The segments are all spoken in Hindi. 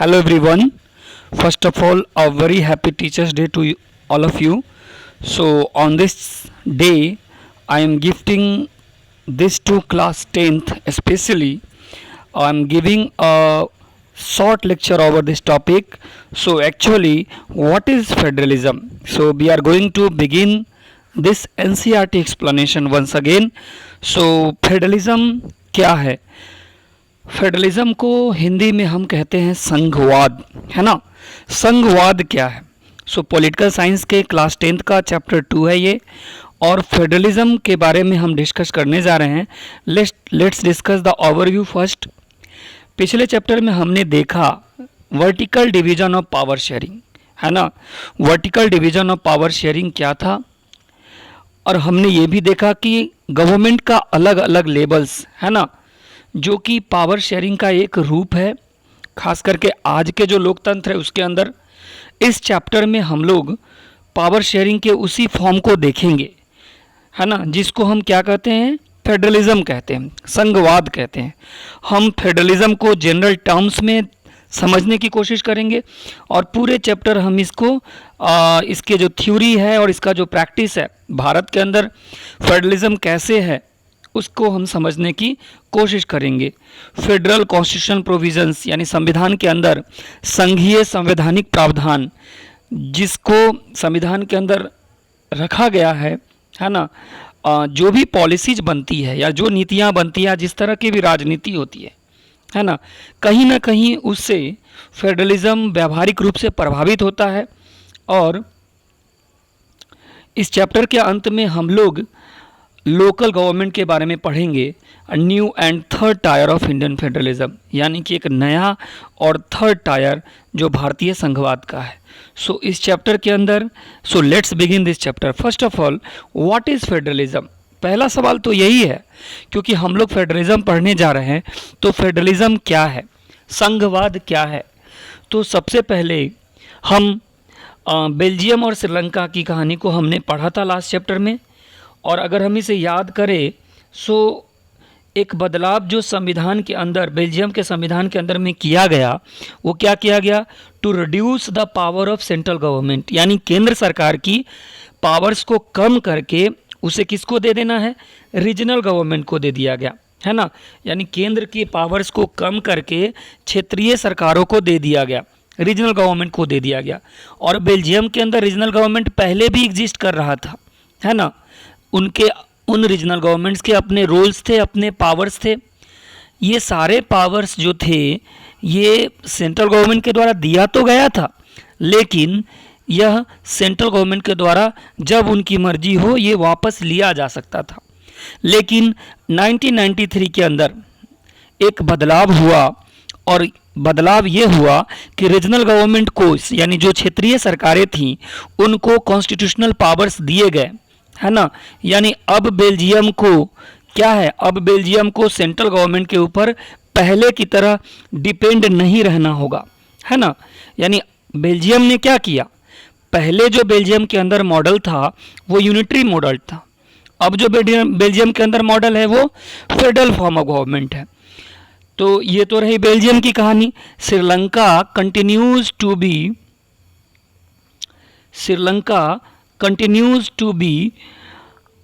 Hello everyone. First of all, a very happy Teachers' Day to all of you. So on this day, I am gifting this to class 10th especially. I am giving a short lecture over this topic. So actually, what is federalism? So we are going to begin this NCERT explanation once again. So federalism क्या है? फेडरलिज्म को हिंदी में हम कहते हैं संघवाद, है ना। संघवाद क्या है? सो पॉलिटिकल साइंस के क्लास 10th का चैप्टर 2 है ये, और फेडरलिज्म के बारे में हम डिस्कस करने जा रहे हैं। Let's discuss the overview first. पिछले चैप्टर में हमने देखा vertical division of power sharing, है ना। Vertical division of power sharing क्या था, और हमने ये भी देखा कि गवर्नमेंट का अलग अलग लेवल्स, है ना, जो कि पावर शेयरिंग का एक रूप है, खास करके आज के जो लोकतंत्र है उसके अंदर। इस चैप्टर में हम लोग पावर शेयरिंग के उसी फॉर्म को देखेंगे, है ना, जिसको हम क्या कहते हैं, फेडरलिज्म कहते हैं, संघवाद कहते हैं। हम फेडरलिज्म को जनरल टर्म्स में समझने की कोशिश करेंगे, और पूरे चैप्टर हम इसको इसके जो थ्योरी है और इसका जो प्रैक्टिस है भारत के अंदर फेडरलिज्म कैसे है उसको हम समझने की कोशिश करेंगे। फेडरल कॉन्स्टिट्यूशन प्रोविजंस यानी संविधान के अंदर संघीय संवैधानिक प्रावधान, जिसको संविधान के अंदर रखा गया है ना। जो भी पॉलिसीज बनती है या जो नीतियाँ बनती है, जिस तरह की भी राजनीति होती है ना कहीं उससे फेडरलिज्म व्यावहारिक रूप से प्रभावित होता है। और इस चैप्टर के अंत में हम लोग लोकल गवर्नमेंट के बारे में पढ़ेंगे, new and third tier of Indian federalism, यानी कि एक नया और थर्ड टायर जो भारतीय संघवाद का है। सो इस चैप्टर के अंदर, so let's begin this chapter. First of all, what is federalism? पहला सवाल तो यही है, क्योंकि हम लोग फेडरलिज्म पढ़ने जा रहे हैं, तो फेडरलिज्म क्या है, संघवाद क्या है। तो सबसे पहले हम बेल्जियम और श्रीलंका की कहानी को हमने पढ़ा था लास्ट चैप्टर में, और अगर हम इसे याद करें सो एक बदलाव जो संविधान के अंदर, बेल्जियम के संविधान के अंदर में किया गया, वो क्या किया गया, to reduce the power of central government, यानी केंद्र सरकार की पावर्स को कम करके उसे किसको दे देना है, रीजनल गवर्नमेंट को दे दिया गया, है ना। यानी केंद्र की पावर्स को कम करके क्षेत्रीय सरकारों को दे दिया गया, रीजनल गवर्नमेंट को दे दिया गया। और बेल्जियम के अंदर रीजनल गवर्नमेंट पहले भी एग्जिस्ट कर रहा था, है ना। उन रीजनल गवर्नमेंट्स के अपने रोल्स थे, अपने पावर्स थे। ये सारे पावर्स जो थे ये सेंट्रल गवर्नमेंट के द्वारा दिया तो गया था, लेकिन यह सेंट्रल गवर्नमेंट के द्वारा जब उनकी मर्जी हो ये वापस लिया जा सकता था। लेकिन 1993 के अंदर एक बदलाव हुआ, और बदलाव ये हुआ कि रीजनल गवर्नमेंट को, यानी जो क्षेत्रीय सरकारें थीं, उनको कॉन्स्टिट्यूशनल पावर्स दिए गए, है ना। यानी अब बेल्जियम को क्या है, अब बेल्जियम को सेंट्रल गवर्नमेंट के ऊपर पहले की तरह डिपेंड नहीं रहना होगा, है ना। यानी बेल्जियम ने क्या किया, पहले जो बेल्जियम के अंदर मॉडल था वो यूनिटरी मॉडल था, अब जो बेल्जियम के अंदर मॉडल है वो फेडरल फॉर्म ऑफ गवर्नमेंट है। तो ये तो रही बेल्जियम की कहानी। Sri Lanka continues to be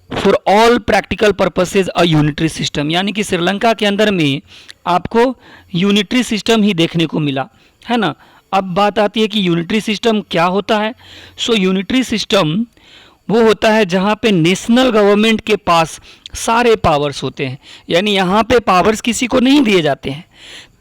for all practical purposes a unitary system, यानी कि श्रीलंका के अंदर में आपको यूनिटरी सिस्टम ही देखने को मिला, है ना। अब बात आती है कि यूनिटरी सिस्टम क्या होता है। सो यूनिटरी सिस्टम वो होता है जहाँ पे नेशनल गवर्नमेंट के पास सारे पावर्स होते हैं, यानी यहाँ पे पावर्स किसी को नहीं दिए जाते हैं।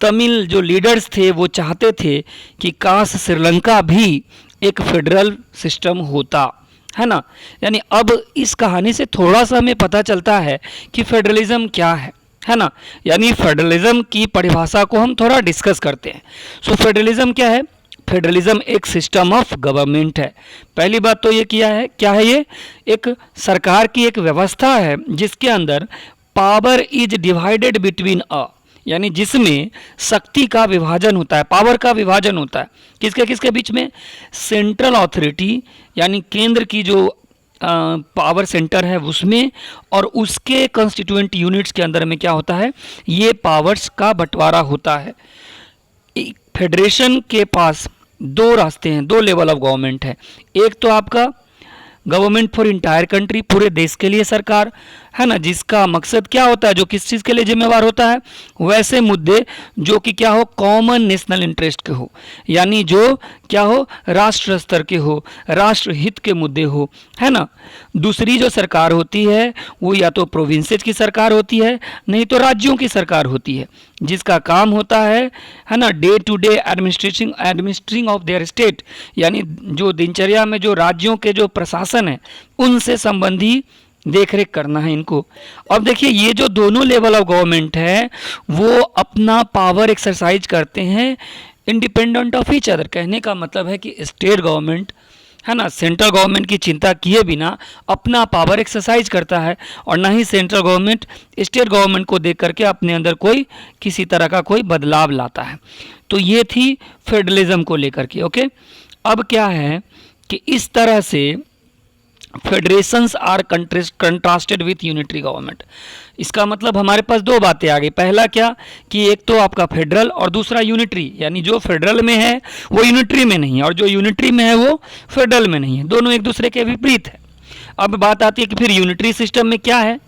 तमिल जो लीडर्स थे वो चाहते थे कि काश श्रीलंका भी एक फेडरल सिस्टम होता, है ना। यानी अब इस कहानी से थोड़ा सा हमें पता चलता है कि फेडरलिज्म क्या है ना। यानी फेडरलिज्म की परिभाषा को हम थोड़ा डिस्कस करते हैं। सो फेडरलिज्म क्या है, फेडरलिज्म एक सिस्टम ऑफ गवर्नमेंट है। पहली बात तो ये क्या है ये एक सरकार की एक व्यवस्था है जिसके अंदर पावर इज डिवाइडेड बिटवीन यानी जिसमें शक्ति का विभाजन होता है, पावर का विभाजन होता है, किसके किसके बीच में, सेंट्रल अथॉरिटी यानी केंद्र की जो पावर सेंटर है उसमें, और उसके कंस्टिट्यूएंट यूनिट्स के अंदर में क्या होता है, ये पावर्स का बंटवारा होता है। फेडरेशन के पास दो रास्ते हैं, दो लेवल ऑफ गवर्नमेंट है। एक तो आपका गवर्नमेंट फॉर इंटायर कंट्री, पूरे देश के लिए सरकार है ना, जिसका मकसद क्या होता है, जो किस चीज़ के लिए जिम्मेवार होता है, वैसे मुद्दे जो कि क्या हो, कॉमन नेशनल इंटरेस्ट के हो, यानी जो क्या हो, राष्ट्र स्तर के हो, राष्ट्र हित के मुद्दे हो, है ना। दूसरी जो सरकार होती है वो या तो प्रोविंसेस की सरकार होती है, नहीं तो राज्यों की सरकार होती है, जिसका काम होता है ना, day to day administering of their state, यानी जो दिनचर्या में जो राज्यों के जो प्रशासन है उनसे संबंधी देख रेख करना है इनको। अब देखिए, ये जो दोनों लेवल ऑफ गवर्नमेंट है वो अपना पावर एक्सरसाइज करते हैं इंडिपेंडेंट ऑफ ईच अदर। कहने का मतलब है कि स्टेट गवर्नमेंट है ना, सेंट्रल गवर्नमेंट की चिंता किए बिना अपना पावर एक्सरसाइज करता है, और ना ही सेंट्रल गवर्नमेंट स्टेट गवर्नमेंट को देख करके अपने अंदर कोई किसी तरह का कोई बदलाव लाता है। तो ये थी फेडरलिज्म को लेकर के। ओके, अब क्या है कि इस तरह से federations are contrasted with unitary government. इसका मतलब हमारे पास दो बातें आ गई। पहला क्या कि एक तो आपका फेडरल और दूसरा यूनिटरी, यानी जो फेडरल में है वो यूनिटरी में नहीं है, और जो यूनिटरी में है वो फेडरल में नहीं है, दोनों एक दूसरे के विपरीत है। अब बात आती है कि फिर यूनिटरी सिस्टम में क्या है।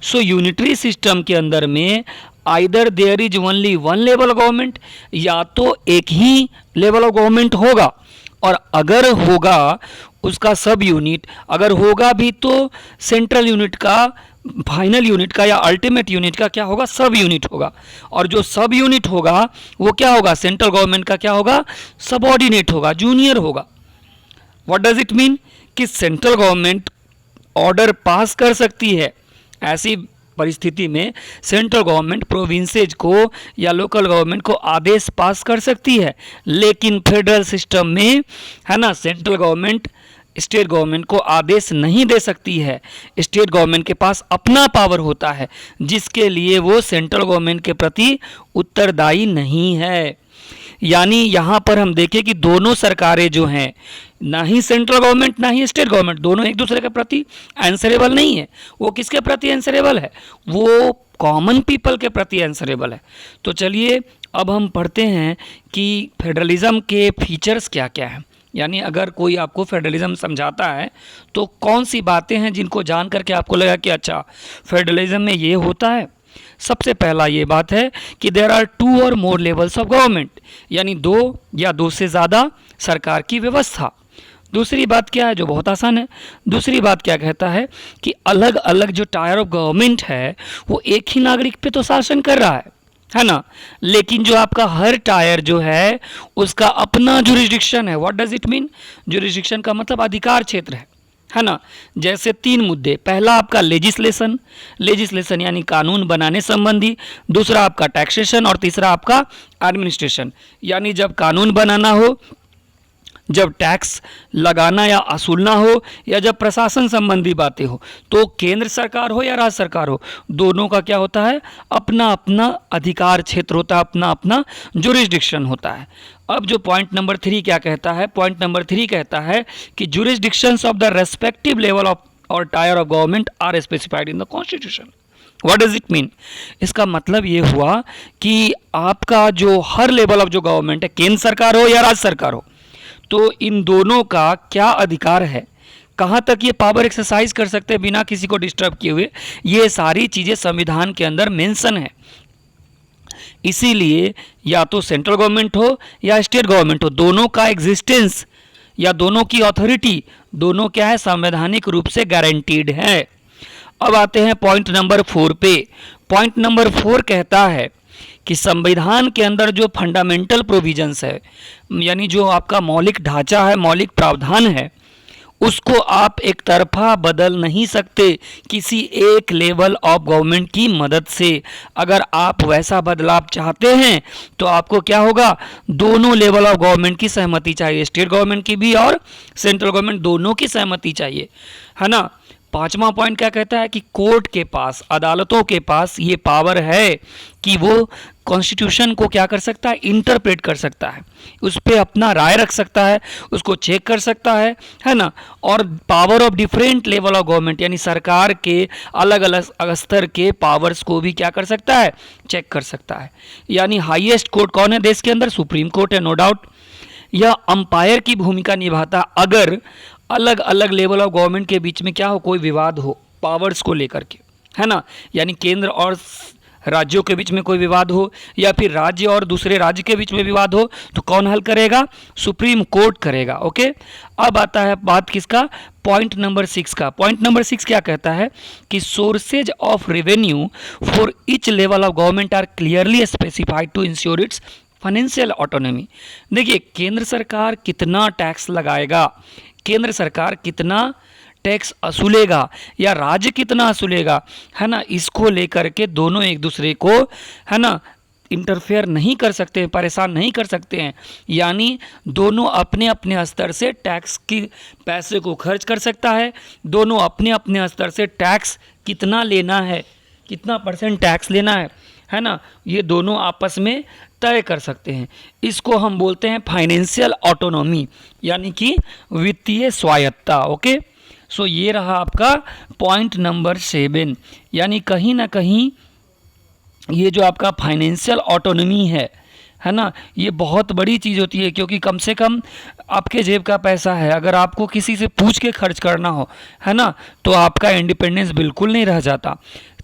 सो यूनिटरी सिस्टम के अंदर में either there is only one level of government, या तो एक ही लेवल ऑफ गवर्नमेंट होगा, और अगर होगा उसका सब यूनिट, अगर होगा भी तो सेंट्रल यूनिट का, फाइनल यूनिट का या अल्टीमेट यूनिट का क्या होगा, सब यूनिट होगा। और जो सब यूनिट होगा वो क्या होगा, सेंट्रल गवर्नमेंट का क्या होगा, सबऑर्डिनेट होगा, जूनियर होगा। व्हाट डज इट मीन कि सेंट्रल गवर्नमेंट ऑर्डर पास कर सकती है, ऐसी परिस्थिति में सेंट्रल गवर्नमेंट प्रोविंसेज को या लोकल गवर्नमेंट को आदेश पास कर सकती है, लेकिन फेडरल सिस्टम में है ना, सेंट्रल गवर्नमेंट स्टेट गवर्नमेंट को आदेश नहीं दे सकती है। स्टेट गवर्नमेंट के पास अपना पावर होता है, जिसके लिए वो सेंट्रल गवर्नमेंट के प्रति उत्तरदायी नहीं है। यानी यहाँ पर हम देखें कि दोनों सरकारें जो हैं, ना ही सेंट्रल गवर्नमेंट ना ही स्टेट गवर्नमेंट, दोनों एक दूसरे के प्रति आंसरेबल नहीं है। वो किसके प्रति आंसरेबल है, वो कॉमन पीपल के प्रति आंसरेबल है। तो चलिए अब हम पढ़ते हैं कि फेडरलिज्म के फीचर्स क्या क्या हैं। यानी अगर कोई आपको फेडरलिज्म समझाता है तो कौन सी बातें हैं जिनको जान करके आपको लगा कि अच्छा फेडरलिज्म में ये होता है। सबसे पहला ये बात है कि देयर आर 2 और मोर लेवल्स ऑफ गवर्नमेंट, यानी 2 या 2 से ज़्यादा सरकार की व्यवस्था। दूसरी बात क्या है, जो बहुत आसान है, दूसरी बात क्या कहता है कि अलग अलग जो टायर ऑफ गवर्नमेंट है वो एक ही नागरिक पे तो शासन कर रहा है ना, लेकिन जो आपका हर टायर जो है उसका अपना जुरिस्डिक्शन है। What does it mean, jurisdiction का मतलब अधिकार क्षेत्र है ना। जैसे 3 मुद्दे, पहला आपका लेजिस्लेशन यानी कानून बनाने संबंधी, दूसरा आपका टैक्सेशन और तीसरा आपका एडमिनिस्ट्रेशन, यानी जब कानून बनाना हो, जब टैक्स लगाना या असूलना हो, या जब प्रशासन संबंधी बातें हो, तो केंद्र सरकार हो या राज्य सरकार हो, दोनों का क्या होता है, अपना अपना अधिकार क्षेत्र होता है, अपना अपना जुरिस्डिक्शन होता है। अब जो पॉइंट नंबर 3 क्या कहता है, पॉइंट नंबर 3 कहता है कि jurisdictions of the respective level of और tier of government are specified in the constitution. What does it mean, इसका मतलब ये हुआ कि आपका जो हर लेवल ऑफ जो गवर्नमेंट है, केंद्र सरकार हो या राज्य सरकार हो, तो इन दोनों का क्या अधिकार है, कहाँ तक ये पावर एक्सरसाइज कर सकते हैं बिना किसी को डिस्टर्ब किए हुए, ये सारी चीज़ें संविधान के अंदर मेंशन है। इसीलिए या तो सेंट्रल गवर्नमेंट हो या स्टेट गवर्नमेंट हो, दोनों का एग्जिस्टेंस या दोनों की अथॉरिटी, दोनों क्या है, संवैधानिक रूप से गारंटीड है। अब आते हैं पॉइंट नंबर 4 पे। पॉइंट नंबर 4 कहता है कि संविधान के अंदर जो फंडामेंटल प्रोविजंस है, यानी जो आपका मौलिक ढांचा है, मौलिक प्रावधान है, उसको आप एक तरफा बदल नहीं सकते किसी एक लेवल ऑफ गवर्नमेंट की मदद से। अगर आप वैसा बदलाव चाहते हैं तो आपको क्या होगा, दोनों लेवल ऑफ गवर्नमेंट की सहमति चाहिए, स्टेट गवर्नमेंट की भी और सेंट्रल गवर्नमेंट दोनों की सहमति चाहिए, है ना। पांचवा पॉइंट क्या कहता है कि कोर्ट के पास, अदालतों के पास ये पावर है कि वो कॉन्स्टिट्यूशन को क्या कर सकता है, इंटरप्रेट कर सकता है, उस पर अपना राय रख सकता है, उसको चेक कर सकता है ना। और power of different level of government, यानी सरकार के अलग अलग स्तर के पावर्स को भी क्या कर सकता है, चेक कर सकता है। यानी हाईएस्ट कोर्ट कौन है देश के अंदर, सुप्रीम कोर्ट है, नो डाउट। यह अंपायर की भूमिका निभाता अगर अलग अलग लेवल ऑफ गवर्नमेंट के बीच में क्या हो, कोई विवाद हो पावर्स को लेकर के, है ना। यानी केंद्र और राज्यों के बीच में कोई विवाद हो, या फिर राज्य और दूसरे राज्य के बीच में विवाद हो, तो कौन हल करेगा, सुप्रीम कोर्ट करेगा। ओके, अब आता है बात किसका, पॉइंट नंबर 6 का। पॉइंट नंबर 6 क्या कहता है कि sources of revenue for each level of government are clearly specified to ensure its financial autonomy. देखिए, केंद्र सरकार कितना टैक्स लगाएगा, केंद्र सरकार कितना टैक्स असूलेगा या राज्य कितना असूलेगा, है ना, इसको लेकर के दोनों एक दूसरे को, है ना, इंटरफेयर नहीं कर सकते हैं, परेशान नहीं कर सकते हैं। यानी दोनों अपने अपने स्तर से टैक्स की पैसे को खर्च कर सकता है, दोनों अपने अपने स्तर से टैक्स कितना लेना है, कितना % टैक्स लेना है ना, ये दोनों आपस में तय कर सकते हैं। इसको हम बोलते हैं फाइनेंशियल ऑटोनॉमी, यानी कि वित्तीय स्वायत्ता। ओके, सो ये रहा आपका पॉइंट नंबर 7। यानी कहीं ना कहीं ये जो आपका फाइनेंशियल ऑटोनॉमी है ना, ये बहुत बड़ी चीज़ होती है, क्योंकि कम से कम आपके जेब का पैसा है, अगर आपको किसी से पूछ के खर्च करना हो, है ना, तो आपका इंडिपेंडेंस बिल्कुल नहीं रह जाता।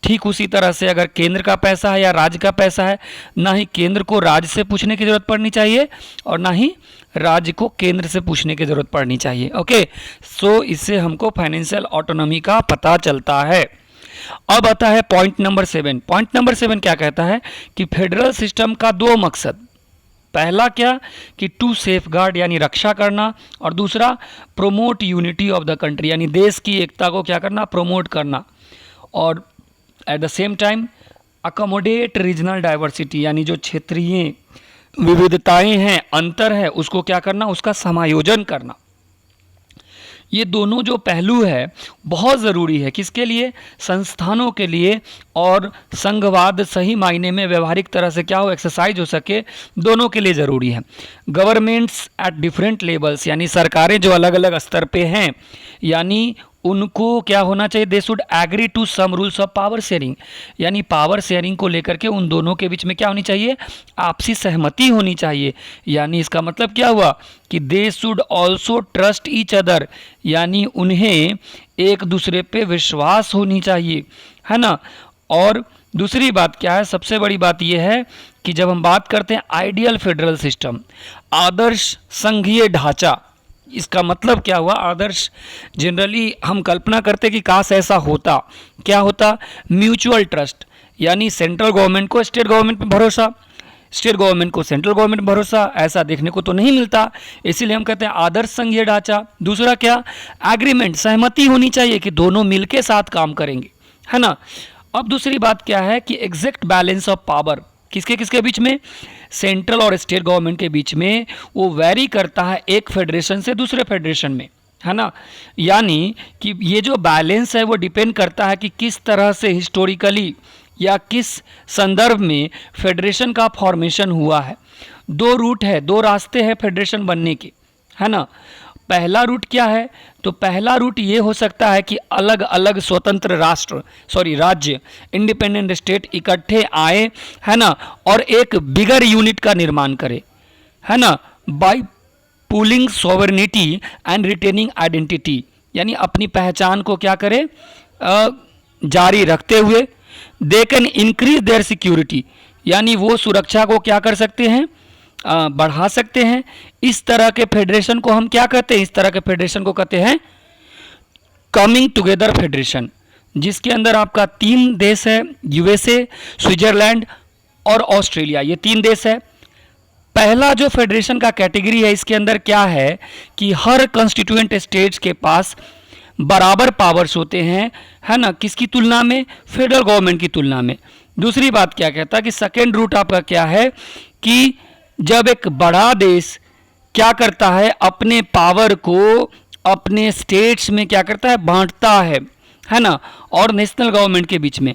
ठीक उसी तरह से अगर केंद्र का पैसा है या राज्य का पैसा है, ना ही केंद्र को राज्य से पूछने की ज़रूरत पड़नी चाहिए और ना ही राज्य को केंद्र से पूछने की ज़रूरत पड़नी चाहिए। ओके, सो इससे हमको फाइनेंशियल ऑटोनॉमी का पता चलता है। अब आता है पॉइंट नंबर 7। पॉइंट नंबर 7 क्या कहता है कि फेडरल सिस्टम का 2 मकसद, पहला क्या कि टू सेफगार्ड यानी रक्षा करना, और दूसरा promote unity of the country यानी देश की एकता को क्या करना, प्रोमोट करना, और at the same time accommodate regional diversity यानी जो क्षेत्रीय विविधताएं हैं, अंतर है, उसको क्या करना, उसका समायोजन करना। ये दोनों जो पहलू है बहुत ज़रूरी है, किसके लिए, संस्थानों के लिए, और संघवाद सही मायने में व्यवहारिक तरह से क्या हो, एक्सरसाइज हो सके, दोनों के लिए ज़रूरी है। गवर्नमेंट्स एट डिफरेंट लेवल्स यानी सरकारें जो अलग अलग स्तर पे हैं, यानी उनको क्या होना चाहिए, they should agree to some rules of power sharing, यानी पावर शेयरिंग को लेकर के उन दोनों के बीच में क्या होनी चाहिए, आपसी सहमति होनी चाहिए। यानी इसका मतलब क्या हुआ कि they should also trust each other, यानी उन्हें एक दूसरे पे विश्वास होनी चाहिए, है ना। और दूसरी बात क्या है, सबसे बड़ी बात यह है कि जब हम बात करते हैं आइडियल फेडरल सिस्टम, आदर्श संघीय ढांचा, इसका मतलब क्या हुआ, आदर्श जनरली हम कल्पना करते कि काश ऐसा होता, क्या होता, म्यूचुअल ट्रस्ट, यानी सेंट्रल गवर्नमेंट को स्टेट गवर्नमेंट पे भरोसा, स्टेट गवर्नमेंट को सेंट्रल गवर्नमेंट पे भरोसा, ऐसा देखने को तो नहीं मिलता, इसीलिए हम कहते हैं आदर्श संघीय ढांचा। दूसरा क्या, एग्रीमेंट, सहमति होनी चाहिए कि दोनों मिलके साथ काम करेंगे, है ना। अब दूसरी बात क्या है कि एग्जैक्ट बैलेंस ऑफ पावर, किसके किसके बीच में, सेंट्रल और स्टेट गवर्नमेंट के बीच में, वो वैरी करता है एक फेडरेशन से दूसरे फेडरेशन में, है ना। यानी कि ये जो बैलेंस है वो डिपेंड करता है कि किस तरह से हिस्टोरिकली या किस संदर्भ में फेडरेशन का फॉर्मेशन हुआ है। 2 रूट है, 2 रास्ते हैं फेडरेशन बनने के, है ना। पहला रूट क्या है, तो पहला रूट ये हो सकता है कि अलग अलग स्वतंत्र राज्य, इंडिपेंडेंट स्टेट इकट्ठे आए, है ना, और एक बिगर यूनिट का निर्माण करे, है ना, by pooling sovereignty and retaining identity, यानी अपनी पहचान को क्या करे, जारी रखते हुए, they can increase their security, यानी वो सुरक्षा को क्या कर सकते हैं, बढ़ा सकते हैं। इस तरह के फेडरेशन को हम क्या कहते हैं, इस तरह के फेडरेशन को कहते हैं कमिंग टुगेदर फेडरेशन, जिसके अंदर आपका 3 देश है, यूएसए, स्विट्जरलैंड और ऑस्ट्रेलिया, ये 3 देश है। पहला जो फेडरेशन का कैटेगरी है, इसके अंदर क्या है कि हर कॉन्स्टिट्यूएंट स्टेट्स के पास बराबर पावर्स होते हैं, है ना, किसकी तुलना में, फेडरल गवर्नमेंट की तुलना में। दूसरी बात क्या कहता है कि सेकेंड रूट आपका क्या है कि जब एक बड़ा देश क्या करता है, अपने पावर को अपने स्टेट्स में क्या करता है, बांटता है ना, और नेशनल गवर्नमेंट के बीच में।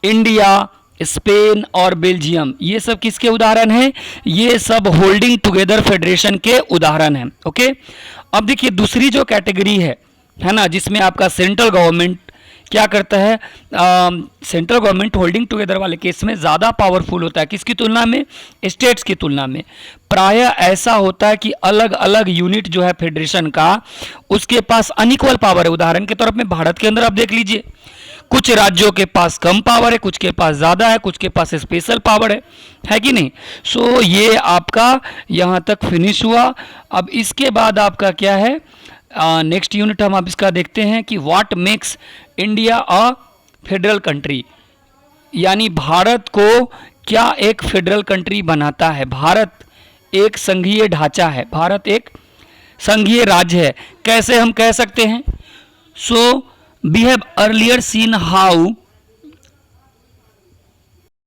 इंडिया, स्पेन और बेल्जियम, ये सब किसके उदाहरण हैं? ये सब होल्डिंग टुगेदर फेडरेशन के उदाहरण हैं। ओके, अब देखिए दूसरी जो कैटेगरी है ना, जिसमें आपका सेंट्रल गवर्नमेंट क्या करता है, सेंट्रल गवर्नमेंट होल्डिंग टुगेदर वाले केस में ज़्यादा पावरफुल होता है, किसकी तुलना में? स्टेट्स की तुलना में। प्रायः ऐसा होता है कि अलग अलग यूनिट जो है फेडरेशन का, उसके पास अनइक्वल पावर है। उदाहरण के तौर पर भारत के अंदर आप देख लीजिए, कुछ राज्यों के पास कम पावर है, कुछ के पास ज़्यादा है, कुछ के पास स्पेशल पावर है कि नहीं। सो ये आपका यहाँ तक फिनिश हुआ। अब इसके बाद आपका क्या है, नेक्स्ट यूनिट हम आप इसका देखते हैं कि what makes India a federal country, यानी भारत को क्या एक फेडरल कंट्री बनाता है। भारत एक संघीय ढांचा है, भारत एक संघीय राज्य है। कैसे हम कह सकते हैं? So we have earlier seen how